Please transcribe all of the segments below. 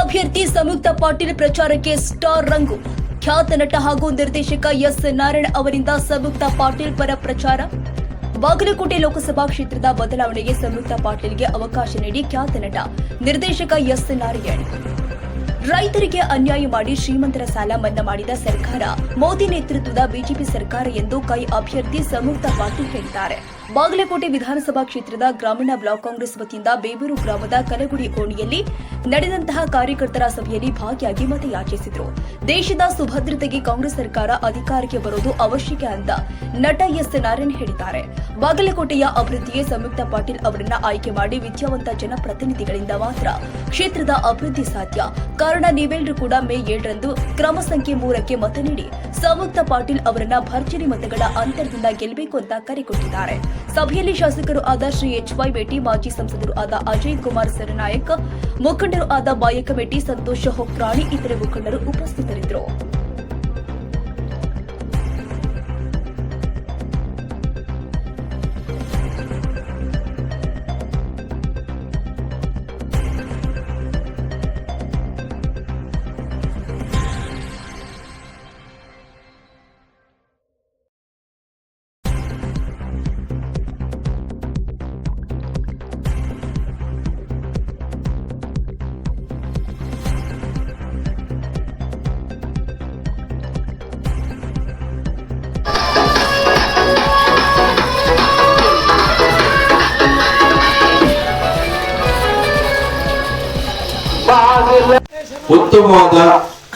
ಅಭ್ಯರ್ಥಿ ಸಂಯುಕ್ತ ಪಾಟೀಲ್ ಪ್ರಚಾರಕ್ಕೆ ಸ್ಟಾರ್ ರಂಗು. ಖ್ಯಾತ ನಟ ಹಾಗೂ ನಿರ್ದೇಶಕ ಎಸ್ ನಾರಾಯಣ್ ಅವರಿಂದ ಸಂಯುಕ್ತ ಪಾಟೀಲ್ ಪರ ಪ್ರಚಾರ. ಬಾಗಲಕೋಟೆ ಲೋಕಸಭಾ ಕ್ಷೇತ್ರದ ಬದಲಾವಣೆಗೆ ಸಂಯುಕ್ತ ಪಾಟೀಲ್ಗೆ ಅವಕಾಶ ನೀಡಿ ಖ್ಯಾತ ನಟ ನಿರ್ದೇಶಕ ಎಸ್ ನಾರಾಯಣ್. ರೈತರಿಗೆ ಅನ್ಯಾಯ ಮಾಡಿ ಶ್ರೀಮಂತರ ಸಾಲ ಮನ್ನಾ ಮಾಡಿದ ಸರ್ಕಾರ ಮೋದಿ ನೇತೃತ್ವದ ಬಿಜೆಪಿ ಸರ್ಕಾರ ಎಂದು ಕೈ ಅಭ್ಯರ್ಥಿ ಸಂಯುಕ್ತ ಪಾಟೀಲ್ ಹೇಳಿದ್ದಾರೆ. ಬಾಗಲಕೋಟೆ ವಿಧಾನಸಭಾ ಕ್ಷೇತ್ರದ ಗ್ರಾಮೀಣ ಬ್ಲಾಕ್ ಕಾಂಗ್ರೆಸ್ ವತಿಯಿಂದ ಬೇಬೂರು ಗ್ರಾಮದ ಕಲಗುಡಿ ಓಣಿಯಲ್ಲಿ ನಡೆದಂತಹ ಕಾರ್ಯಕರ್ತರ ಸಭೆಯಲ್ಲಿ ಭಾಗಿಯಾಗಿ ಮತಯಾಚಿಸಿದರು. ದೇಶದ ಸುಭದ್ರತೆಗೆ ಕಾಂಗ್ರೆಸ್ ಸರ್ಕಾರ ಅಧಿಕಾರಕ್ಕೆ ಬರೋದು ಅವಶ್ಯಕ ಅಂತ ನಟ ಎಸ್ ನಾರಾಯಣ್ ಹೇಳಿದ್ದಾರೆ. ಬಾಗಲಕೋಟೆಯ ಅಭಿವೃದ್ಧಿಗೆ ಸಂಯುಕ್ತ ಪಾಟೀಲ್ ಅವರನ್ನ ಆಯ್ಕೆ ಮಾಡಿ ವಿದ್ಯಾವಂತ ಜನಪ್ರತಿನಿಧಿಗಳಿಂದ ಮಾತ್ರ ಕ್ಷೇತ್ರದ ಅಭಿವೃದ್ಧಿ ಸಾಧ್ಯ. ಕಾರಣ ನೀವೆಲ್ಲರೂ ಕೂಡ ಮೇ 7ರಂದು ಕ್ರಮ ಸಂಖ್ಯೆ 3ಕ್ಕೆ ಮತ ನೀಡಿ ಸಂಯುಕ್ತ ಪಾಟೀಲ್ ಅವರನ್ನ ಭರ್ಜರಿ ಮತಗಳ ಅಂತರದಿಂದ ಗೆಲ್ಲಬೇಕು ಅಂತ ಕರೆ ಕೊಟ್ಟಿದ್ದಾರೆ. ಸಭೆಯಲ್ಲಿ ಶಾಸಕರು ಆದ ಶ್ರೀ HY ಬೇಟಿ, ಮಾಜಿ ಸಂಸದರು ಆದ ಅಜಯ್ ಕುಮಾರ್ ಸರನಾಯಕ್, ಮುಖಂಡರು ಆದ ಬಾಯಕಮೆಟ್ಟಿ, ಸಂತೋಷ ಹೊಕ್ರಾಣಿ ಇತರೆ ಮುಖಂಡರು ಉಪಸ್ಥಿತರಿದ್ದರು. ಉತ್ತಮವಾದ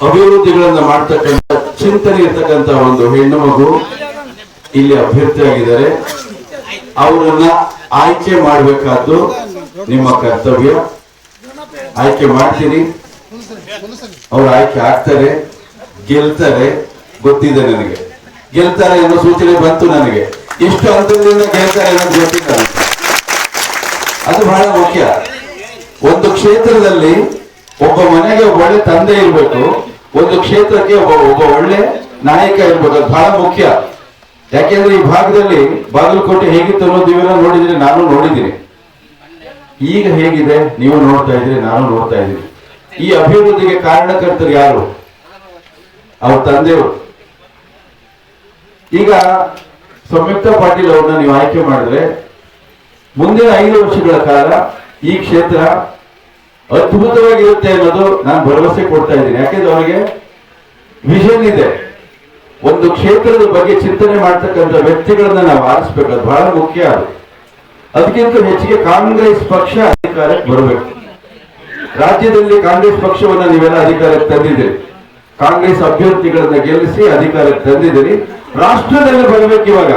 ಅಭಿವೃದ್ಧಿಗಳನ್ನ ಮಾಡ್ತಕ್ಕಂಥ ಚಿಂತನೆ ಇರ್ತಕ್ಕಂಥ ಒಂದು ಹೆಣ್ಣು ಮಗು ಇಲ್ಲಿ ಅಭ್ಯರ್ಥಿಯಾಗಿದ್ದಾರೆ. ಅವರನ್ನ ಆಯ್ಕೆ ಮಾಡಬೇಕಾದ್ದು ನಿಮ್ಮ ಕರ್ತವ್ಯ. ಆಯ್ಕೆ ಮಾಡ್ತೀರಿ, ಅವ್ರು ಆಯ್ಕೆ ಆಗ್ತಾರೆ, ಗೆಲ್ತಾರೆ. ಗೊತ್ತಿದೆ ನನಗೆ, ಗೆಲ್ತಾರೆ ಅನ್ನೋ ಸೂಚನೆ ಬಂತು ನನಗೆ. ಎಷ್ಟು ಅಂತರದಿಂದ ಗೆಲ್ತಾರೆ ಅನ್ನೋದು ಗೊತ್ತಿಲ್ಲ. ಅದು ಬಹಳ ಮುಖ್ಯ. ಒಂದು ಕ್ಷೇತ್ರದಲ್ಲಿ ಒಬ್ಬ ಮನೆಗೆ ಒಳ್ಳೆ ತಂದೆ ಇರ್ಬೇಕು, ಒಂದು ಕ್ಷೇತ್ರಕ್ಕೆ ಒಬ್ಬ ಒಳ್ಳೆ ನಾಯಕ ಇರ್ಬೇಕು. ಅದು ಬಹಳ ಮುಖ್ಯ. ಯಾಕೆಂದ್ರೆ ಈ ಭಾಗದಲ್ಲಿ ಬಾಗಲಕೋಟೆ ಹೇಗಿತ್ತು ಅನ್ನೋದು ನೀವೆಲ್ಲ ನೋಡಿದ್ರೆ, ನಾನು ನೋಡಿದ್ದೀನಿ. ಈಗ ಹೇಗಿದೆ ನೀವು ನೋಡ್ತಾ ಇದ್ರಿ, ನಾನು ನೋಡ್ತಾ ಇದ್ದೀನಿ. ಈ ಅಭಿವೃದ್ಧಿಗೆ ಕಾರಣಕರ್ತರು ಯಾರು? ಅವ್ರ ತಂದೆಯವರು. ಈಗ ಸಂಯುಕ್ತ ಪಾಟೀಲ್ ಅವ್ರನ್ನ ನೀವು ಆಯ್ಕೆ ಮಾಡಿದ್ರೆ ಮುಂದಿನ 5 ವರ್ಷಗಳ ಕಾಲ ಈ ಕ್ಷೇತ್ರ ಅದ್ಭುತವಾಗಿರುತ್ತೆ ಅನ್ನೋದು ನಾನು ಭರವಸೆ ಕೊಡ್ತಾ ಇದ್ದೀನಿ. ಯಾಕೆಂದ್ರೆ ಅವರಿಗೆ ವಿಷನ್ ಇದೆ. ಒಂದು ಕ್ಷೇತ್ರದ ಬಗ್ಗೆ ಚಿಂತನೆ ಮಾಡ್ತಕ್ಕಂಥ ವ್ಯಕ್ತಿಗಳನ್ನ ನಾವು ಆರಿಸ್ಬೇಕು. ಅದು ಬಹಳ ಮುಖ್ಯ. ಅದಕ್ಕಿಂತ ಹೆಚ್ಚಿಗೆ ಕಾಂಗ್ರೆಸ್ ಪಕ್ಷ ಅಧಿಕಾರಕ್ಕೆ ಬರಬೇಕು. ರಾಜ್ಯದಲ್ಲಿ ಕಾಂಗ್ರೆಸ್ ಪಕ್ಷವನ್ನ ನೀವೆಲ್ಲ ಅಧಿಕಾರಕ್ಕೆ ತಂದಿದ್ದೀರಿ, ಕಾಂಗ್ರೆಸ್ ಅಭ್ಯರ್ಥಿಗಳನ್ನ ಗೆಲ್ಲಿಸಿ ಅಧಿಕಾರಕ್ಕೆ ತಂದಿದ್ದೀರಿ. ರಾಷ್ಟ್ರದಲ್ಲಿ ಬರಬೇಕು. ಇವಾಗ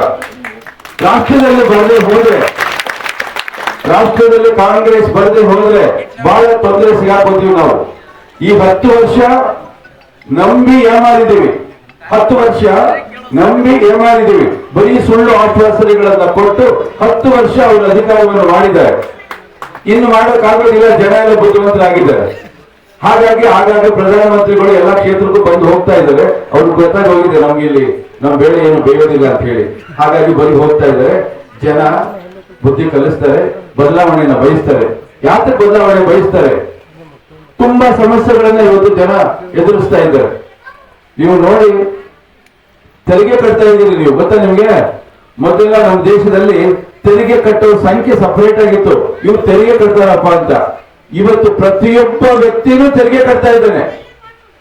ರಾಷ್ಟ್ರದಲ್ಲಿ ಬರದೇ ಹೋದ್ರೆ, ರಾಷ್ಟ್ರದಲ್ಲಿ ಕಾಂಗ್ರೆಸ್ ಬರದೇ ಹೋದ್ರೆ ಬಹಳ ತೊಂದರೆ ಸಿಗಾಕೋತೀವಿ ನಾವು. ಈ 10 ವರ್ಷ ನಂಬಿ ಏಮಾರಿದ್ದೀವಿ. 10 ವರ್ಷ ನಂಬಿ ಏಮಾರಿದ್ದೀವಿ. ಬರೀ ಸುಳ್ಳು ಆಶ್ವಾಸನೆಗಳನ್ನ ಕೊಟ್ಟು 10 ವರ್ಷ ಅವರು ಅಧಿಕಾರವನ್ನು ಮಾಡಿದ್ದಾರೆ. ಇನ್ನು ಮಾಡೋಕ್ಕಾಗೋದಿಲ್ಲ. ಜನ ಎಲ್ಲ ಬುದ್ಧಿವಂತರಾಗಿದ್ದಾರೆ. ಹಾಗಾಗಿ ಆಗಾಗ ಪ್ರಧಾನಮಂತ್ರಿಗಳು ಎಲ್ಲ ಕ್ಷೇತ್ರಕ್ಕೂ ಬಂದು ಹೋಗ್ತಾ ಇದ್ದಾರೆ. ಅವ್ರಿಗೆ ಗೊತ್ತಾಗಿ ಹೋಗಿದೆ ನಮ್ಗೆ ಇಲ್ಲಿ ನಮ್ಮ ಬೆಳೆ ಏನು ಬೇಯೋದಿಲ್ಲ ಅಂತ ಹೇಳಿ. ಹಾಗಾಗಿ ಬರೀ ಹೋಗ್ತಾ ಇದ್ದಾರೆ. ಜನ ಬುದ್ಧಿ ಕಲಿಸ್ತಾರೆ, ಬದಲಾವಣೆಯನ್ನ ಬಯಸ್ತಾರೆ. ಯಾಕೆ ಬದಲಾವಣೆ ಬಯಸ್ತಾರೆ? ತುಂಬಾ ಸಮಸ್ಯೆಗಳನ್ನ ಇವತ್ತು ಜನ ಎದುರಿಸ್ತಾ ಇದ್ದಾರೆ. ನೀವು ನೋಡಿ, ತೆರಿಗೆ ಕಟ್ತಾ ಇದ್ದೀರಿ ನೀವು. ಗೊತ್ತಾ ನಿಮ್ಗೆ? ಮೊದಲೆಲ್ಲ ನಮ್ಮ ದೇಶದಲ್ಲಿ ತೆರಿಗೆ ಕಟ್ಟುವ ಸಂಖ್ಯೆ ಸಪರೇಟ್ ಆಗಿತ್ತು. ಇವ್ರು ತೆರಿಗೆ ಕಟ್ತಾರಪ್ಪ ಅಂತ. ಇವತ್ತು ಪ್ರತಿಯೊಬ್ಬ ವ್ಯಕ್ತಿನೂ ತೆರಿಗೆ ಕಟ್ತಾ ಇದ್ದಾನೆ.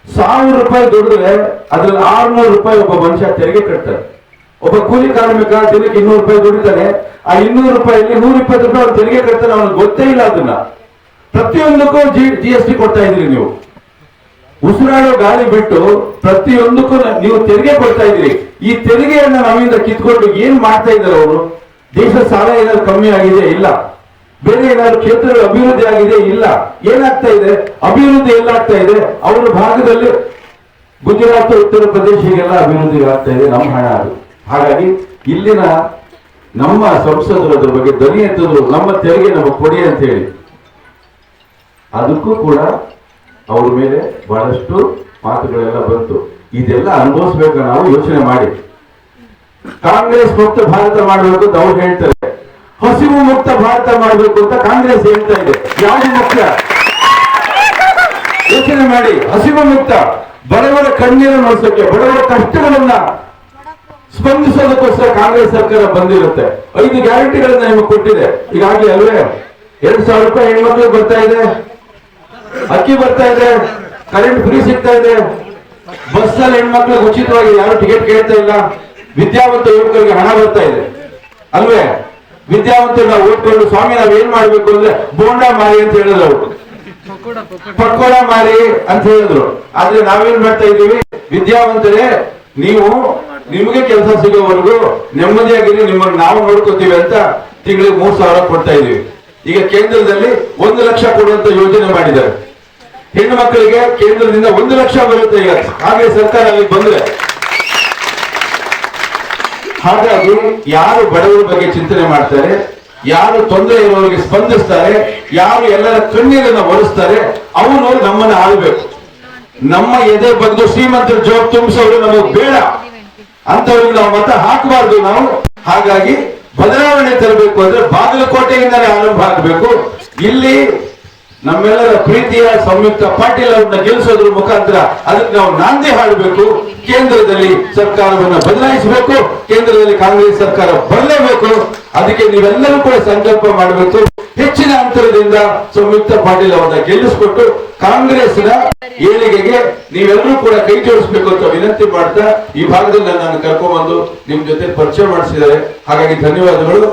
1000 ರೂಪಾಯಿ ದುಡಿದ್ರೆ ಅದ್ರಲ್ಲಿ 600 ರೂಪಾಯಿ ಒಬ್ಬ ಮನುಷ್ಯ ತೆರಿಗೆ ಕಟ್ತಾರೆ. ಒಬ್ಬ ಕೂಲಿ ಕಾರ್ಮಿಕ ದಿನಕ್ಕೆ 200 ರೂಪಾಯಿ ದುಡಿತಾನೆ. ಆ 200 ರೂಪಾಯಿಲಿ 120 ರೂಪಾಯಿ ಅವ್ರು ತೆರಿಗೆ ಕಟ್ತಾನೆ. ಅವ್ನಿಗೆ ಗೊತ್ತೇ ಇಲ್ಲ ಅದನ್ನ. ಪ್ರತಿಯೊಂದಕ್ಕೂ GST ಕೊಡ್ತಾ ಇದ್ರಿ ನೀವು. ಉಸಿರಾಡೋ ಗಾಳಿ ಬಿಟ್ಟು ಪ್ರತಿಯೊಂದಕ್ಕೂ ನೀವು ತೆರಿಗೆ ಕೊಡ್ತಾ ಇದ್ರಿ. ಈ ತೆರಿಗೆಯನ್ನ ನಮ್ಮಿಂದ ಕಿತ್ಕೊಂಡು ಏನ್ ಮಾಡ್ತಾ ಇದ್ದಾರೆ ಅವರು? ದೇಶ ಸಾಲ ಏನಾದ್ರು ಕಮ್ಮಿ ಆಗಿದೆ? ಇಲ್ಲ. ಬೇರೆ ಏನಾದ್ರು ಕ್ಷೇತ್ರಗಳು ಅಭಿವೃದ್ಧಿ ಆಗಿದೆ? ಇಲ್ಲ. ಏನಾಗ್ತಾ ಇದೆ? ಅಭಿವೃದ್ಧಿ ಎಲ್ಲಾಗ್ತಾ ಇದೆ? ಅವರ ಭಾಗದಲ್ಲಿ ಗುಜರಾತ್, ಉತ್ತರ ಪ್ರದೇಶ ಹೀಗೆಲ್ಲ ಅಭಿವೃದ್ಧಿ ಆಗ್ತಾ ಇದೆ. ನಮ್ಮ ಹಣ ಅದು. ಹಾಗಾಗಿ ಇಲ್ಲಿನ ನಮ್ಮ ಸಂಸದರು ಅದ್ರ ಬಗ್ಗೆ ಧ್ವನಿ ಎತ್ತದ್ರು. ನಮ್ಮ ತೆರಿಗೆ ನಮಗೆ ಕೊಡಿ ಅಂತ ಹೇಳಿ. ಅದಕ್ಕೂ ಕೂಡ ಅವ್ರ ಮೇಲೆ ಬಹಳಷ್ಟು ಮಾತುಗಳೆಲ್ಲ ಬಂತು. ಇದೆಲ್ಲ ಅನುಭವಿಸ್ಬೇಕು. ನಾವು ಯೋಚನೆ ಮಾಡಿ ಕಾಂಗ್ರೆಸ್ ಮುಕ್ತ ಭಾರತ ಮಾಡಬೇಕು ಅಂತ ಅವ್ರು ಹೇಳ್ತಾರೆ. ಹಸಿವು ಮುಕ್ತ ಭಾರತ ಮಾಡಬೇಕು ಅಂತ ಕಾಂಗ್ರೆಸ್ ಹೇಳ್ತಾ ಇದೆ. ಯಾವುದು ಮುಖ್ಯ? ಯೋಚನೆ ಮಾಡಿ, ಹಸಿವು ಮುಕ್ತ, ಬಡವರ ಕಣ್ಣೀರು ನೋಡ್ಸೋಕೆ, ಬಡವರ ಕಷ್ಟಗಳನ್ನ ಸ್ಪಂದಿಸೋದಕ್ಕೋಸ್ಕರ ಕಾಂಗ್ರೆಸ್ ಸರ್ಕಾರ ಬಂದಿರುತ್ತೆ. 5 ಗ್ಯಾರಂಟಿಗಳನ್ನ ನಿಮಗೆ ಕೊಟ್ಟಿದೆ ಈಗಾಗಲೇ ಅಲ್ವೇ. 2,000 ರೂಪಾಯಿ ಹೆಣ್ಮಕ್ಳಿಗೆ ಬರ್ತಾ ಇದೆ, ಅಕ್ಕಿ ಬರ್ತಾ ಇದೆ, ಕರೆಂಟ್ ಫ್ರೀ ಸಿಗ್ತಾ ಇದೆ, ಬಸ್ ಅಲ್ಲಿ ಹೆಣ್ಮಕ್ಳಿಗೆ ಉಚಿತವಾಗಿ ಯಾರು ಟಿಕೆಟ್ ಕೇಳ್ತಾ ಇಲ್ಲ, ವಿದ್ಯಾವಂತ ಯುವಕರಿಗೆ ಹಣ ಬರ್ತಾ ಇದೆ ಅಲ್ವೇ. ವಿದ್ಯಾವಂತರು ನಾವು ಓದ್ಕೊಂಡು ಸ್ವಾಮಿ ನಾವ್ ಏನ್ ಮಾಡ್ಬೇಕು ಅಂದ್ರೆ ಬೋಂಡಾ ಮಾರಿ ಅಂತ ಹೇಳಿದ್ರು ಅವರು, ಪಕೋಡ ಮಾರಿ ಅಂತ ಹೇಳಿದ್ರು. ಆದ್ರೆ ನಾವೇನ್ ಮಾಡ್ತಾ ಇದೀವಿ, ವಿದ್ಯಾವಂತರೇ ನೀವು ನಿಮಗೆ ಕೆಲಸ ಸಿಗೋವರೆಗೂ ನೆಮ್ಮದಿಯಾಗಿರಿ, ನಿಮ್ಮನ್ನು ನಾವು ನೋಡ್ಕೋತೀವಿ ಅಂತ ತಿಂಗಳಿಗೆ 3,000 ಕೊಡ್ತಾ ಇದೀವಿ. ಈಗ ಕೇಂದ್ರದಲ್ಲಿ 1 ಲಕ್ಷ ಕೊಡುವಂತ ಯೋಜನೆ ಮಾಡಿದ್ದಾರೆ. ಹೆಣ್ಣು ಮಕ್ಕಳಿಗೆ ಕೇಂದ್ರದಿಂದ 1 ಲಕ್ಷ ಬರುತ್ತೆ ಈಗ ಕಾಂಗ್ರೆಸ್ ಸರ್ಕಾರ ಅಲ್ಲಿ ಬಂದ್ರೆ. ಹಾಗಾಗಿ ಯಾರು ಬಡವರ ಬಗ್ಗೆ ಚಿಂತನೆ ಮಾಡ್ತಾರೆ, ಯಾರು ತೊಂದರೆ ಇರೋರಿಗೆ ಸ್ಪಂದಿಸ್ತಾರೆ, ಯಾರು ಎಲ್ಲರ ಕಣ್ಣೀರನ್ನ ಒರೆಸ್ತಾರೆ, ಅವನು ನಮ್ಮನ್ನ ಆಳ್ಬೇಕು. ನಮ್ಮ ಎದೆ ಬಂದು ಶ್ರೀಮಂತರ ಜೋಬ್ ತುಂಬಿಸೋರು ನಮಗೆ ಬೇಡ, ಅಂತವ್ರಿಗೆ ನಾವು ಮತ ಹಾಕಬಾರ್ದು ನಾವು. ಹಾಗಾಗಿ ಬದಲಾವಣೆ ತರಬೇಕು ಅಂದ್ರೆ ಬಾಗಲಕೋಟೆಯಿಂದಲೇ ಆರಂಭ ಆಗಬೇಕು. ಇಲ್ಲಿ ನಮ್ಮೆಲ್ಲರ ಪ್ರೀತಿಯ ಸಂಯುಕ್ತ ಪಾಟೀಲ್ ಅವ್ರನ್ನ ಗೆಲ್ಲಿಸೋದ್ರ ಮುಖಾಂತರ ಅದಕ್ಕೆ ನಾವು ನಾಂದಿ ಹಾಡಬೇಕು. ಕೇಂದ್ರದಲ್ಲಿ ಸರ್ಕಾರವನ್ನು ಬದಲಾಯಿಸಬೇಕು, ಕೇಂದ್ರದಲ್ಲಿ ಕಾಂಗ್ರೆಸ್ ಸರ್ಕಾರ ಬರಲೇಬೇಕು. ಅದಕ್ಕೆ ನೀವೆಲ್ಲರೂ ಕೂಡ ಸಂಕಲ್ಪ ಮಾಡಬೇಕು. ಹೆಚ್ಚಿನ ಅಂತರದಿಂದ ಸಂಯುಕ್ತ ಪಾಟೀಲ್ ಅವರನ್ನ ಗೆಲ್ಲಿಸಿಕೊಟ್ಟು ಕಾಂಗ್ರೆಸ್ನ ಏಳಿಗೆಗೆ ನೀವೆಲ್ಲರೂ ಕೂಡ ಕೈ ಜೋಡಿಸಬೇಕು ಅಂತ ವಿನಂತಿ ಮಾಡ್ತಾ ಈ ಭಾಗದಲ್ಲಿ ನಾನು ಕರ್ಕೊಂಡ್ಬಂದು ನಿಮ್ ಜೊತೆ ಪರಿಚಯ ಮಾಡಿಸಿದ್ದಾರೆ. ಹಾಗಾಗಿ ಧನ್ಯವಾದಗಳು.